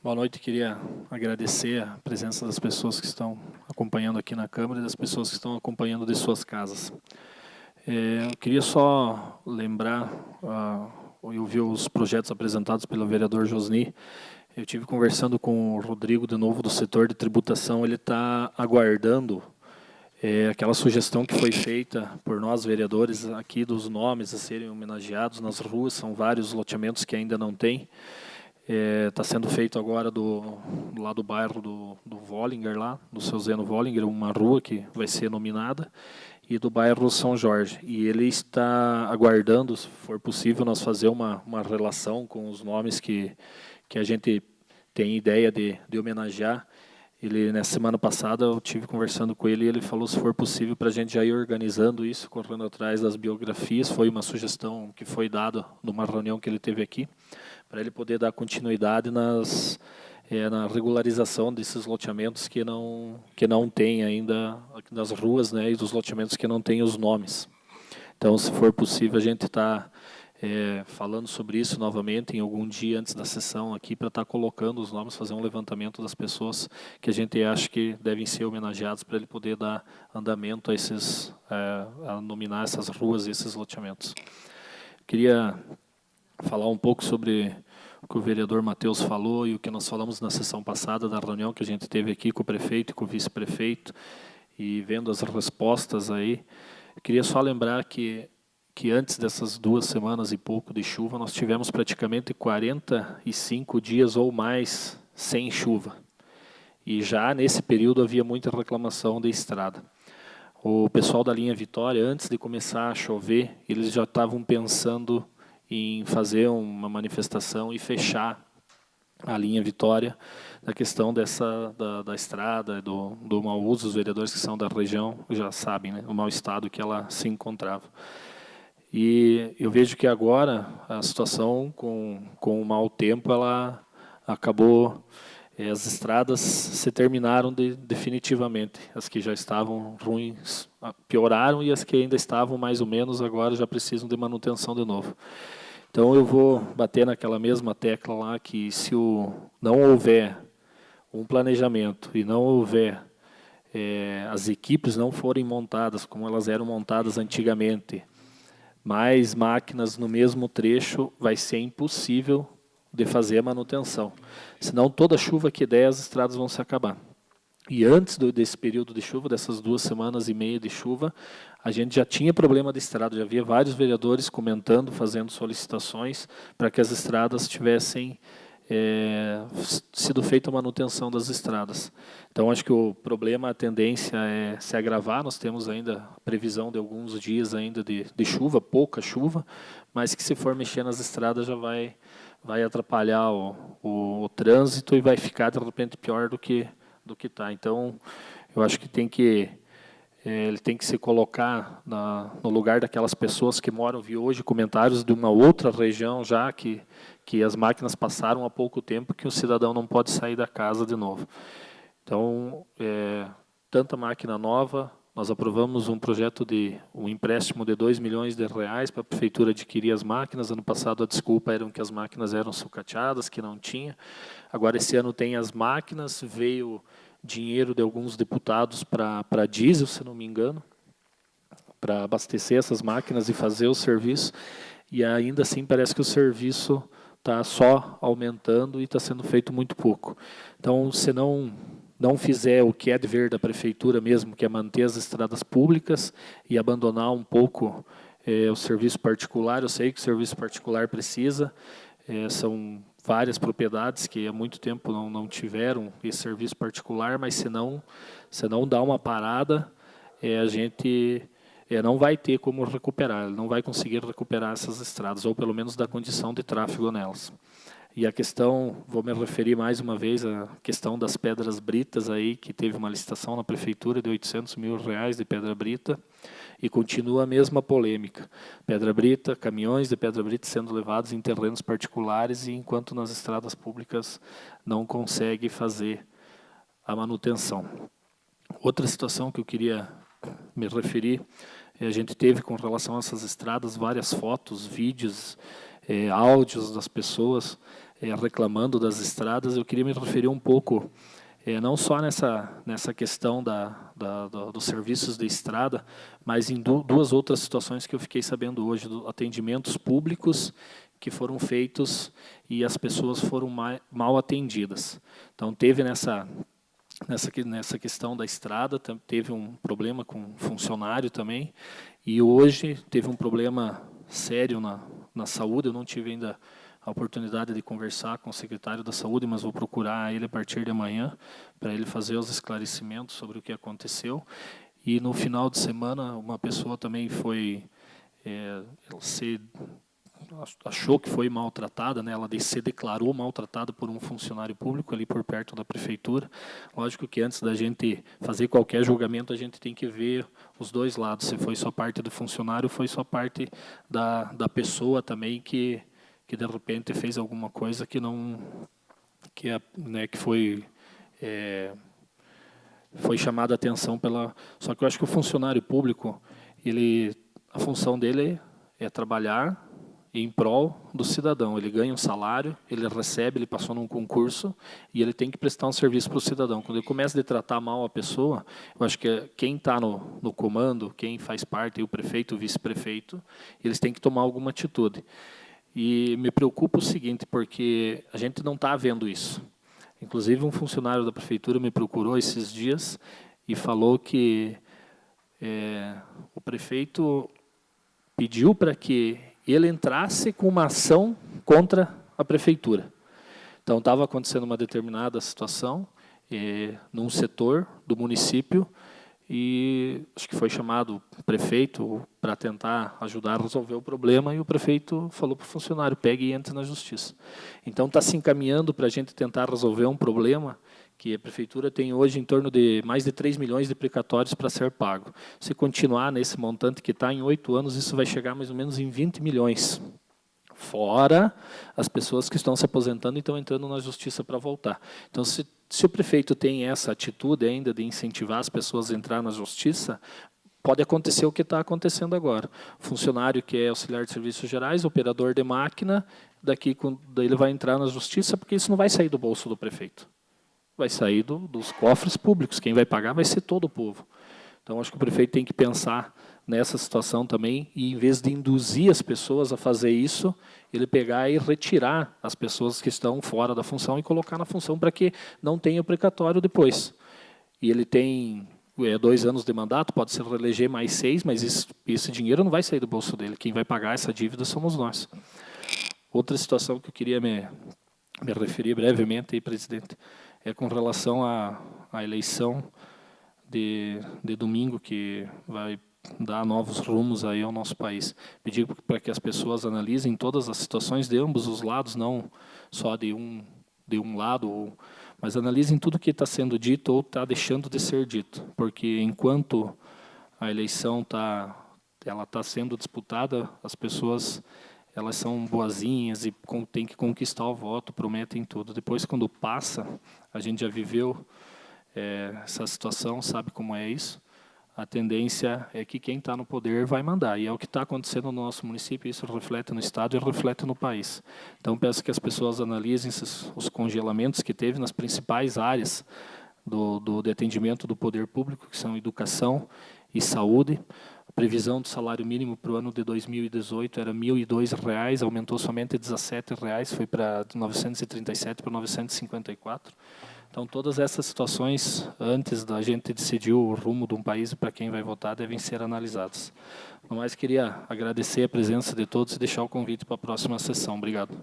Boa noite, queria agradecer a presença das pessoas que estão acompanhando aqui na Câmara e das pessoas que estão acompanhando de suas casas. Eu queria só lembrar, eu vi os projetos apresentados pelo vereador Josni. Eu tive conversando com o Rodrigo, de novo, do setor de tributação. Ele está aguardando aquela sugestão que foi feita por nós, vereadores, aqui dos nomes a serem homenageados nas ruas. São vários loteamentos que ainda não tem. Está sendo feito agora lá do bairro do Vollinger, lá, do seu Zeno Vollinger, uma rua que vai ser nominada, e do bairro São Jorge. E ele está aguardando, se for possível, nós fazer uma relação com os nomes que a gente tem ideia de homenagear. Ele, nessa semana passada, eu tive conversando com ele e ele falou se for possível para a gente já ir organizando isso, correndo atrás das biografias. Foi uma sugestão que foi dada numa reunião que ele teve aqui, para ele poder dar continuidade na regularização desses loteamentos que não tem ainda, das ruas, né, e dos loteamentos que não têm os nomes. Então, se for possível, a gente está falando sobre isso novamente em algum dia antes da sessão aqui, para estar colocando os nomes, fazer um levantamento das pessoas que a gente acha que devem ser homenageadas, para ele poder dar andamento a nominar essas ruas e esses loteamentos. Queria falar um pouco sobre o que o vereador Matheus falou e o que nós falamos na sessão passada da reunião que a gente teve aqui com o prefeito e com o vice-prefeito, e vendo as respostas aí. Eu queria só lembrar que antes dessas 2 semanas e pouco de chuva, nós tivemos praticamente 45 dias ou mais sem chuva. E já nesse período havia muita reclamação de estrada. O pessoal da linha Vitória, antes de começar a chover, eles já estavam pensando em fazer uma manifestação e fechar a linha Vitória, da questão da estrada, do mau uso. Os vereadores que são da região já sabem, né, o mau estado que ela se encontrava. E eu vejo que agora a situação com o mau tempo, ela acabou, as estradas se terminaram definitivamente. As que já estavam ruins pioraram, e as que ainda estavam mais ou menos agora já precisam de manutenção de novo. Então eu vou bater naquela mesma tecla lá, que se não houver um planejamento e não houver, as equipes não forem montadas como elas eram montadas antigamente, mais máquinas no mesmo trecho, vai ser impossível de fazer a manutenção. Senão toda chuva que der, as estradas vão se acabar. E antes desse período de chuva, dessas 2 semanas e meia de chuva, a gente já tinha problema de estrada, já havia vários vereadores comentando, fazendo solicitações para que as estradas tivessem sido feita a manutenção das estradas. Então, acho que o problema, a tendência é se agravar. Nós temos ainda a previsão de alguns dias ainda de chuva, pouca chuva, mas que se for mexer nas estradas já vai atrapalhar o trânsito e vai ficar, de repente, pior do que está. Então, eu acho que ele tem que se colocar no lugar daquelas pessoas que moram. Vi hoje comentários de uma outra região já que as máquinas passaram há pouco tempo, que o cidadão não pode sair da casa de novo. Então, tanta máquina nova. Nós aprovamos um projeto um empréstimo de R$2 milhões para a prefeitura adquirir as máquinas. Ano passado a desculpa era que as máquinas eram sucateadas, que não tinha. Agora esse ano tem as máquinas, veio dinheiro de alguns deputados para diesel, se não me engano, para abastecer essas máquinas e fazer o serviço. E ainda assim parece que o serviço está só aumentando e está sendo feito muito pouco. Então, se não fizer o que é dever da prefeitura mesmo, que é manter as estradas públicas e abandonar um pouco o serviço particular, eu sei que o serviço particular precisa, são várias propriedades que há muito tempo não tiveram esse serviço particular, mas se não dá uma parada, a gente não vai ter como recuperar, não vai conseguir recuperar essas estradas, ou pelo menos da condição de tráfego nelas. E a questão, vou me referir mais uma vez à questão das pedras britas aí, que teve uma licitação na prefeitura de R$800 mil de pedra brita, e continua a mesma polêmica. Pedra brita, caminhões de pedra brita sendo levados em terrenos particulares, e enquanto nas estradas públicas não consegue fazer a manutenção. Outra situação que eu queria me referir, a gente teve com relação a essas estradas várias fotos, vídeos, áudios das pessoas reclamando das estradas. Eu queria me referir um pouco, não só nessa questão dos serviços de estrada, mas em duas outras situações que eu fiquei sabendo hoje, atendimentos públicos que foram feitos e as pessoas foram mal atendidas. Então, teve nessa questão da estrada, teve um problema com um funcionário também, e hoje teve um problema sério na saúde. Eu não tive ainda a oportunidade de conversar com o secretário da Saúde, mas vou procurar ele a partir de amanhã, para ele fazer os esclarecimentos sobre o que aconteceu. E no final de semana, uma pessoa também achou que foi maltratada, né? Ela se declarou maltratada por um funcionário público ali por perto da prefeitura. Lógico que antes da gente fazer qualquer julgamento, a gente tem que ver os dois lados, se foi só parte do funcionário, foi só parte da pessoa também que de repente fez alguma coisa que foi chamada a atenção pela... Só que eu acho que o funcionário público, a função dele é trabalhar em prol do cidadão. Ele ganha um salário, ele recebe, ele passou num concurso e ele tem que prestar um serviço para o cidadão. Quando ele começa a tratar mal a pessoa, eu acho que quem está no comando, quem faz parte, o prefeito, o vice-prefeito, eles têm que tomar alguma atitude. E me preocupa o seguinte, porque a gente não está vendo isso. Inclusive, um funcionário da prefeitura me procurou esses dias e falou que o prefeito pediu para que ele entrasse com uma ação contra a prefeitura. Então, estava acontecendo uma determinada situação num setor do município e acho que foi chamado o prefeito para tentar ajudar a resolver o problema e o prefeito falou para o funcionário, pegue e entre na justiça. Então, está se encaminhando para a gente tentar resolver um problema que a prefeitura tem hoje em torno de mais de 3 milhões de precatórios para ser pago. Se continuar nesse montante que está em 8 anos, isso vai chegar mais ou menos em 20 milhões. Fora as pessoas que estão se aposentando e estão entrando na justiça para voltar. Então, se o prefeito tem essa atitude ainda de incentivar as pessoas a entrar na justiça, pode acontecer o que está acontecendo agora. Funcionário que é auxiliar de serviços gerais, operador de máquina, daí ele vai entrar na justiça, porque isso não vai sair do bolso do prefeito. Vai sair dos cofres públicos. Quem vai pagar vai ser todo o povo. Então, acho que o prefeito tem que pensar nessa situação também e, em vez de induzir as pessoas a fazer isso, ele pegar e retirar as pessoas que estão fora da função e colocar na função para que não tenha o precatório depois. E ele tem 2 anos de mandato, pode se reeleger mais 6, mas esse dinheiro não vai sair do bolso dele. Quem vai pagar essa dívida somos nós. Outra situação que eu queria me referir brevemente, aí, presidente, é com relação à eleição de domingo, que vai dar novos rumos aí ao nosso país. Pedir para que as pessoas analisem todas as situações de ambos os lados, não só de um lado, mas analisem tudo que está sendo dito ou está deixando de ser dito, porque enquanto a eleição está sendo disputada, as pessoas elas são boazinhas e têm que conquistar o voto, prometem tudo. Depois, quando passa, a gente já viveu essa situação, sabe como é isso? A tendência é que quem está no poder vai mandar. E é o que está acontecendo no nosso município, isso reflete no Estado e reflete no país. Então, peço que as pessoas analisem os congelamentos que teve nas principais áreas de atendimento do poder público, que são educação e saúde. A previsão do salário mínimo para o ano de 2018 era R$ 1.002, aumentou somente R$ 17, foi para 937 para 954. Então, todas essas situações, antes da gente decidir o rumo de um país e para quem vai votar, devem ser analisadas. No mais, queria agradecer a presença de todos e deixar o convite para a próxima sessão. Obrigado.